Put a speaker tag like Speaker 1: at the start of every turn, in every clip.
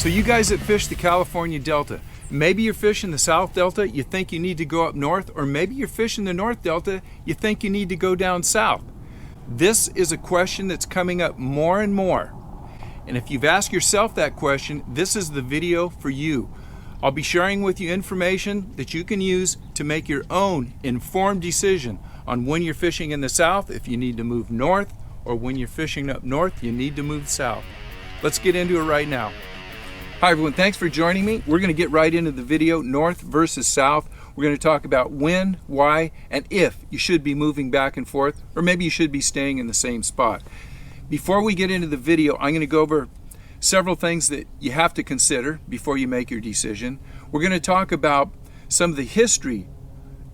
Speaker 1: So you guys that fish the California Delta, maybe you're fishing the South Delta, you think you need to go up north, or maybe you're fishing the North Delta, you think you need to go down south. This is a question that's coming up more and more. And if you've asked yourself that question, this is the video for you. I'll be sharing with you information that you can use to make your own informed decision on when you're fishing in the south, if you need to move north, or when you're fishing up north, you need to move south. Let's get into it right now. Hi everyone, thanks for joining me. We're going to get right into the video, north versus south. We're going to talk about when, why, and if you should be moving back and forth, or maybe you should be staying in the same spot. Before we get into the video, I'm going to go over several things that you have to consider before you make your decision. We're going to talk about some of the history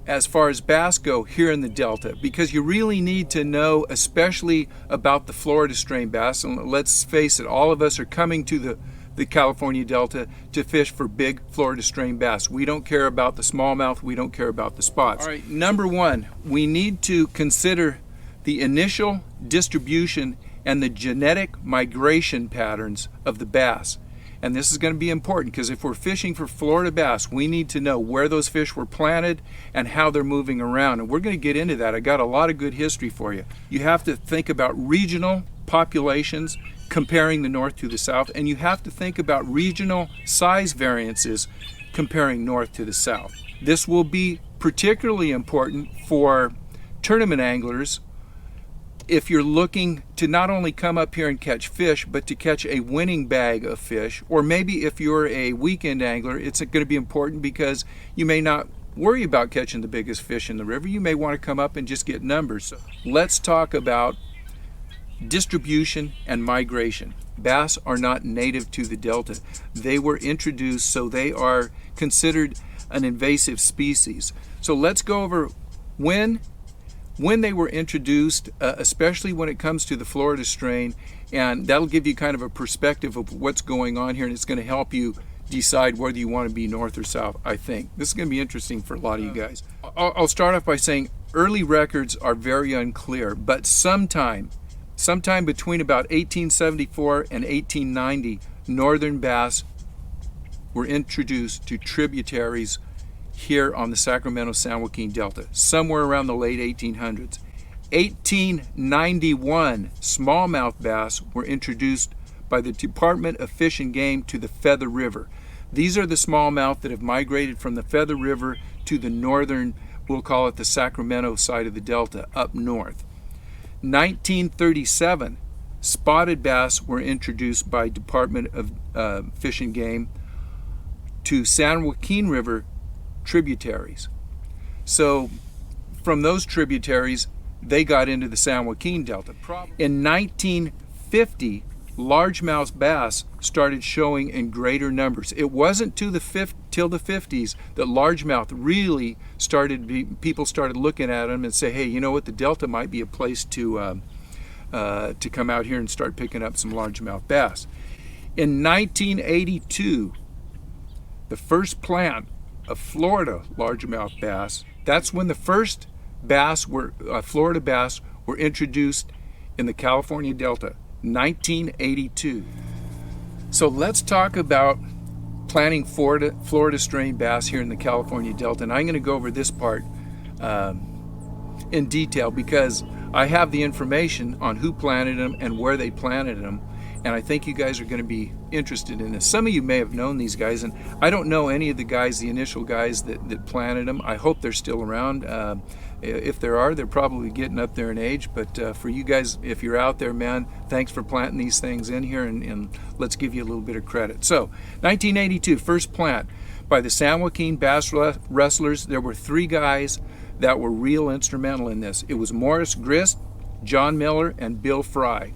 Speaker 1: as far as bass go here in the Delta, because you really need to know, especially about the Florida strain bass. And let's face it, all of us are coming to the California Delta to fish for big Florida strain bass. We don't care about the smallmouth, we don't care about the spots. All right, number one, we need to consider the initial distribution and the genetic migration patterns of the bass. And this is going to be important, because if we're fishing for Florida bass, we need to know where those fish were planted and how they're moving around. And we're going to get into that. I got a lot of good history for you. You have to think about regional populations comparing the north to the south, and you have to think about regional size variances comparing north to the south. This will be particularly important for tournament anglers if you're looking to not only come up here and catch fish, but to catch a winning bag of fish. Or maybe if you're a weekend angler, it's going to be important because you may not worry about catching the biggest fish in the river. You may want to come up and just get numbers. So let's talk about distribution and migration. Bass are not native to the Delta. They were introduced, so they are considered an invasive species. So let's go over when they were introduced, especially when it comes to the Florida strain, and that'll give you kind of a perspective of what's going on here, and it's going to help you decide whether you want to be north or south, I think. This is going to be interesting for a lot of you guys. I'll start off by saying early records are very unclear, but sometime between about 1874 and 1890, northern bass were introduced to tributaries here on the Sacramento-San Joaquin Delta, somewhere around the late 1800s. 1891, smallmouth bass were introduced by the Department of Fish and Game to the Feather River. These are the smallmouth that have migrated from the Feather River to the northern, we'll call it the Sacramento side of the Delta, up north. 1937, spotted bass were introduced by Department of Fish and Game to San Joaquin River tributaries. So from those tributaries, they got into the San Joaquin Delta. In 1950, largemouth bass started showing in greater numbers. It wasn't till the 50s that largemouth really people started looking at them and say, hey, you know what, the Delta might be a place to come out here and start picking up some largemouth bass. In 1982, the first plant of Florida largemouth bass, that's when the first Florida bass were introduced in the California Delta, 1982. So let's talk about planting Florida strain bass here in the California Delta, and I'm going to go over this part in detail because I have the information on who planted them and where they planted them, and I think you guys are going to be interested in this. Some of you may have known these guys, and I don't know any of the guys, the initial guys that planted them. I hope they're still around. If there are, they're probably getting up there in age, but for you guys, if you're out there, man, thanks for planting these things in here, and let's give you a little bit of credit. So, 1982, first plant by the San Joaquin Bass Wrestlers. There were three guys that were real instrumental in this. It was Morris Grist, John Miller, and Bill Fry.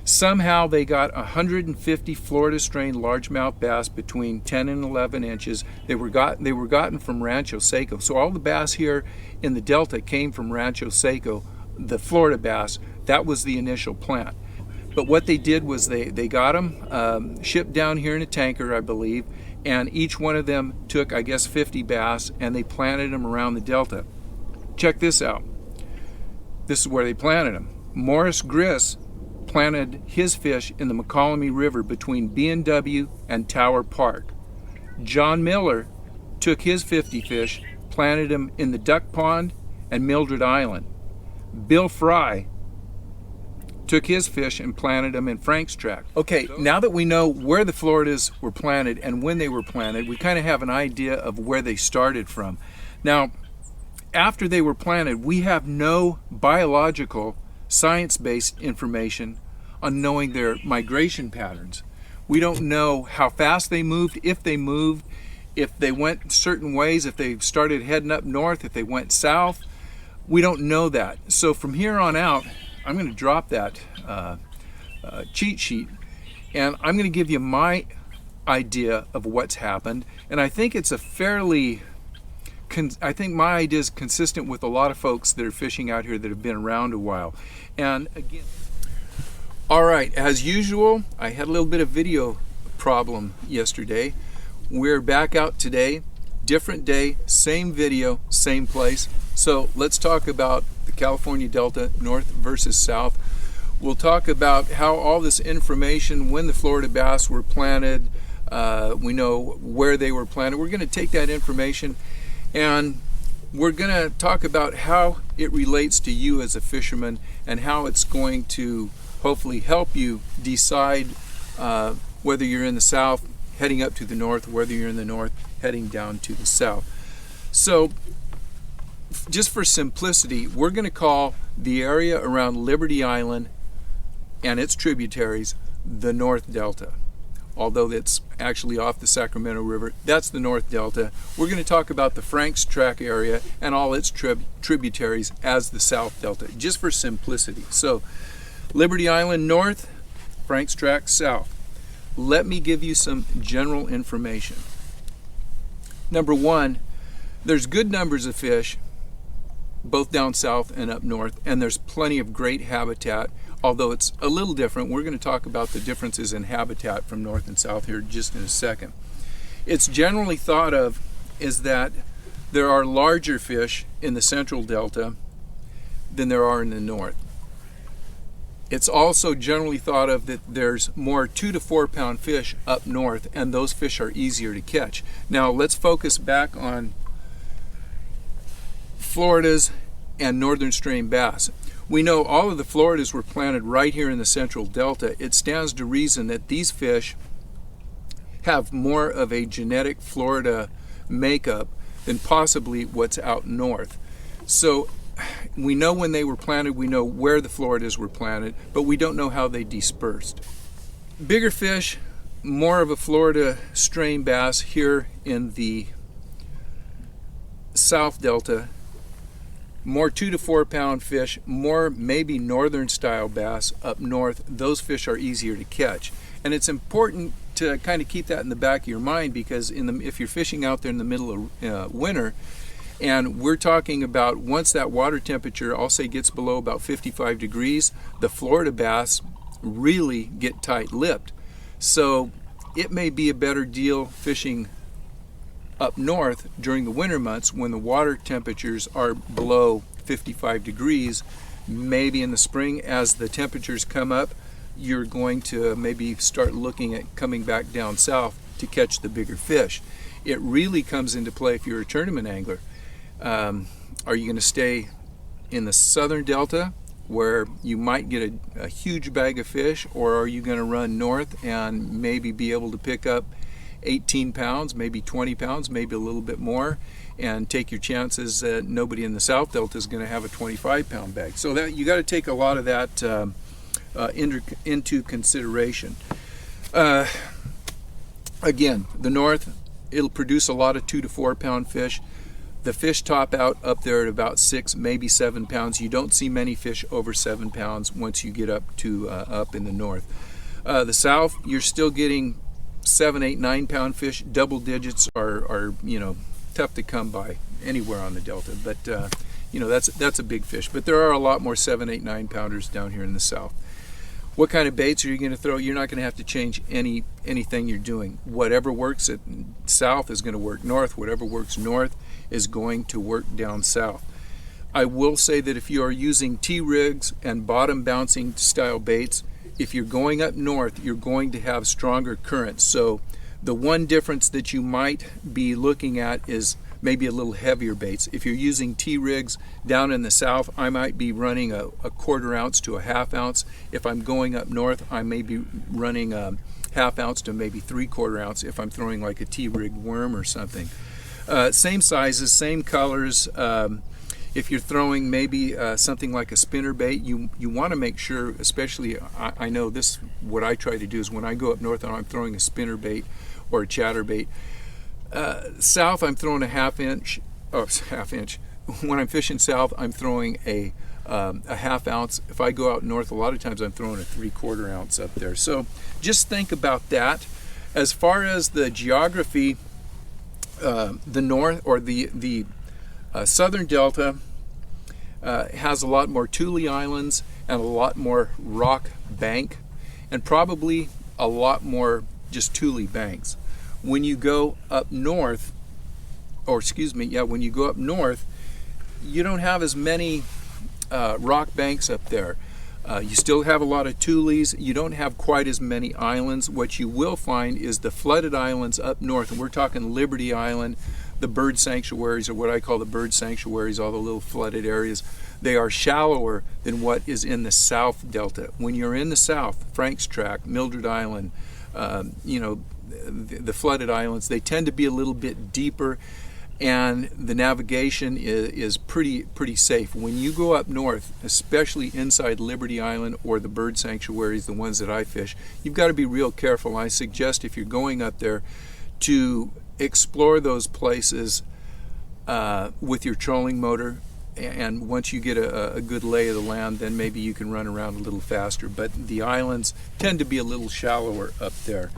Speaker 1: Somehow they got 150 Florida strain largemouth bass between 10 and 11 inches. They were gotten from Rancho Seco. So all the bass here in the Delta came from Rancho Seco, the Florida bass. That was the initial plant. But what they did was they got them shipped down here in a tanker, I believe, and each one of them took, I guess, 50 bass, and they planted them around the Delta. Check this out. This is where they planted them. Morris Grist planted his fish in the McCollum River between B&W and Tower Park. John Miller took his 50 fish, planted them in the Duck Pond and Mildred Island. Bill Fry took his fish and planted them in Frank's Tract. Okay, now that we know where the Floridas were planted and when they were planted, we kind of have an idea of where they started from. Now, after they were planted, we have no biological, science-based information on knowing their migration patterns. We don't know how fast they moved, if they went certain ways, if they started heading up north, if they went south. We don't know that. So from here on out, I'm going to drop that cheat sheet, and I'm going to give you my idea of what's happened. And I think it's a fairly, I think my idea is consistent with a lot of folks that are fishing out here that have been around a while. And again, all right, as usual, I had a little bit of video problem yesterday. We're back out today, different day, same video, same place. So let's talk about the California Delta, north versus south. We'll talk about how all this information, when the Florida bass were planted, we know where they were planted. We're going to take that information and we're going to talk about how it relates to you as a fisherman and how it's going to hopefully help you decide whether you're in the south heading up to the north, whether you're in the north heading down to the south. So just for simplicity, we're going to call the area around Liberty Island and its tributaries the North Delta. Although it's actually off the Sacramento River, that's the North Delta. We're going to talk about the Frank's Tract area and all its tributaries as the South Delta, just for simplicity. So Liberty Island north, Frank's Tract south. Let me give you some general information. Number one, there's good numbers of fish both down south and up north, and there's plenty of great habitat, although it's a little different. We're going to talk about the differences in habitat from north and south here just in a second. It's generally thought of is that there are larger fish in the central delta than there are in the north. It's also generally thought of that there's more 2 to 4 pound fish up north, and those fish are easier to catch. Now let's focus back on Floridas and northern strain bass. We know all of the Floridas were planted right here in the central delta. It stands to reason that these fish have more of a genetic Florida makeup than possibly what's out north. So we know when they were planted, we know where the Floridas were planted, but we don't know how they dispersed. Bigger fish, more of a Florida strain bass here in the South Delta, more 2 to 4 pound fish, more maybe northern style bass up north. Those fish are easier to catch. And it's important to kind of keep that in the back of your mind, because if you're fishing out there in the middle of winter, and we're talking about once that water temperature, I'll say, gets below about 55 degrees, the Florida bass really get tight-lipped. So it may be a better deal fishing up north during the winter months when the water temperatures are below 55 degrees. Maybe in the spring, as the temperatures come up, you're going to maybe start looking at coming back down south to catch the bigger fish. It really comes into play if you're a tournament angler. Are you going to stay in the southern delta where you might get a huge bag of fish, or are you going to run north and maybe be able to pick up 18 pounds, maybe 20 pounds, maybe a little bit more, and take your chances that nobody in the South Delta is going to have a 25 pound bag? So that you got to take a lot of that into consideration. Again, the north, it'll produce a lot of 2 to 4 pound fish. The fish top out up there at about 6, maybe 7 pounds. You don't see many fish over 7 pounds once you get up to up in the north. The south, you're still getting 7, 8, 9 pound fish. Double digits are tough to come by anywhere on the delta, but that's a big fish. But there are a lot more 7, 8, 9 pounders down here in the south. What kind of baits are you going to throw? You're not going to have to change anything you're doing. Whatever works at south is going to work north. Whatever works north is going to work down south. I will say that if you are using T-rigs and bottom bouncing style baits, If you're going up north, you're going to have stronger currents. So the one difference that you might be looking at is maybe a little heavier baits. If you're using T-rigs down in the south, I might be running a 1/4 ounce to a 1/2 ounce. If I'm going up north, I may be running a 1/2 ounce to maybe 3/4 ounce if I'm throwing like a T-rig worm or something. Same sizes, same colors. If you're throwing maybe something like a spinner bait, you want to make sure, especially I know this, what I try to do is when I go up north and I'm throwing a spinner bait or a chatter bait, south I'm throwing a 1/2 inch, or 1/2 inch. When I'm fishing south, I'm throwing a 1/2 ounce. If I go out north, a lot of times I'm throwing a 3/4 ounce up there. So just think about that. As far as the geography, the north or the southern delta has a lot more tule islands and a lot more rock bank, and probably a lot more just tule banks. When you go up north, when you go up north, you don't have as many rock banks up there. You still have a lot of tules. You don't have quite as many islands. What you will find is the flooded islands up north, and we're talking Liberty Island, the bird sanctuaries, or what I call the bird sanctuaries, all the little flooded areas. They are shallower than what is in the south delta. When you're in the south, Frank's Tract, Mildred Island, the flooded islands, they tend to be a little bit deeper, and the navigation is pretty safe. When you go up north, especially inside Liberty Island or the bird sanctuaries, the ones that I fish, you've got to be real careful. I suggest if you're going up there to explore those places with your trolling motor, and once you get a good lay of the land, then maybe you can run around a little faster. But the islands tend to be a little shallower up there.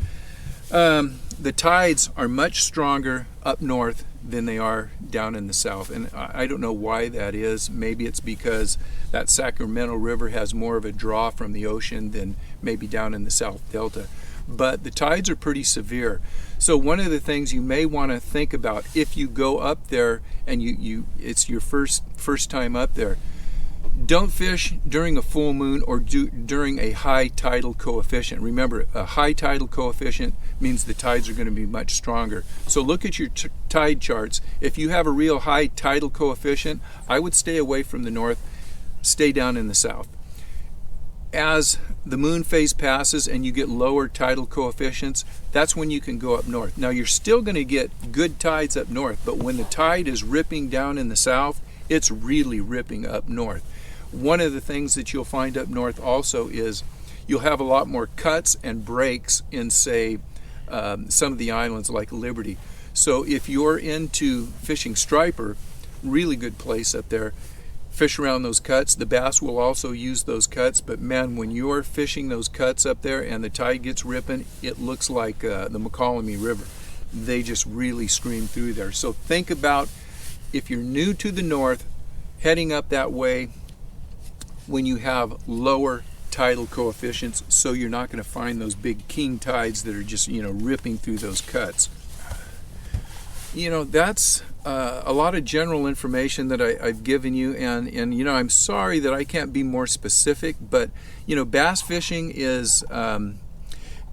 Speaker 1: The tides are much stronger up north than they are down in the south, and I don't know why that is. Maybe it's because that Sacramento River has more of a draw from the ocean than maybe down in the south delta. But the tides are pretty severe. So one of the things you may want to think about if you go up there and it's your first time up there, don't fish during a full moon or during a high tidal coefficient. Remember, a high tidal coefficient means the tides are going to be much stronger. So look at your tide charts. If you have a real high tidal coefficient, I would stay away from the north, stay down in the south. As the moon phase passes and you get lower tidal coefficients, that's when you can go up north. Now you're still going to get good tides up north, but when the tide is ripping down in the south, it's really ripping up north. One of the things that you'll find up north also is you'll have a lot more cuts and breaks in, say, some of the islands like Liberty. So if you're into fishing striper, really good place up there, fish around those cuts. The bass will also use those cuts, but man, when you're fishing those cuts up there and the tide gets ripping, it looks like the McCallamy River. They just really scream through there. So think about, if you're new to the north, heading up that way when you have lower tidal coefficients, so you're not going to find those big king tides that are just, ripping through those cuts. That's a lot of general information that I've given you, and I'm sorry that I can't be more specific, but bass fishing is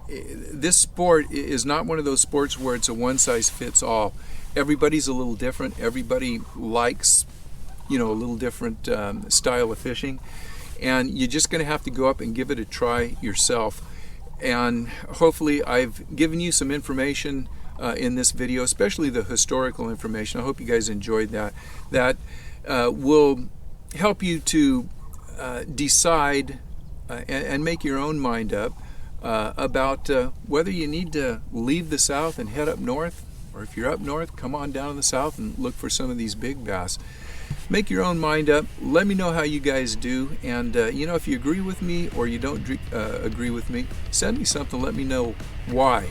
Speaker 1: this sport is not one of those sports where it's a one size fits all. Everybody's a little different. Everybody likes a little different style of fishing, and you're just going to have to go up and give it a try yourself. And hopefully I've given you some information in this video, especially the historical information. I hope you guys enjoyed that. That will help you to decide and make your own mind up about whether you need to leave the south and head up north, or if you're up north, come on down to the south and look for some of these big bass. Make your own mind up. Let me know how you guys do, and if you agree with me or you don't agree with me, send me something. Let me know why.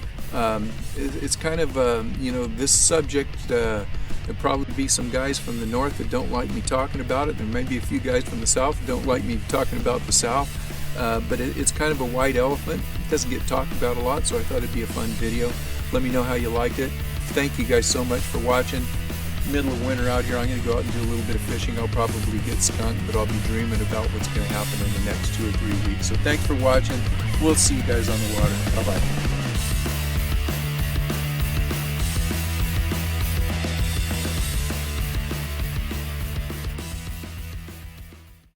Speaker 1: It's kind of this subject, there'll probably be some guys from the north that don't like me talking about it. There may be a few guys from the south that don't like me talking about the south, but it's kind of a white elephant. It doesn't get talked about a lot, so I thought it'd be a fun video. Let me know how you liked it. Thank you guys so much for watching. middle of winter out here. I'm going to go out and do a little bit of fishing. I'll probably get skunked, but I'll be dreaming about what's going to happen in the next 2 or 3 weeks. So thanks for watching. We'll see you guys on the water. Bye-bye.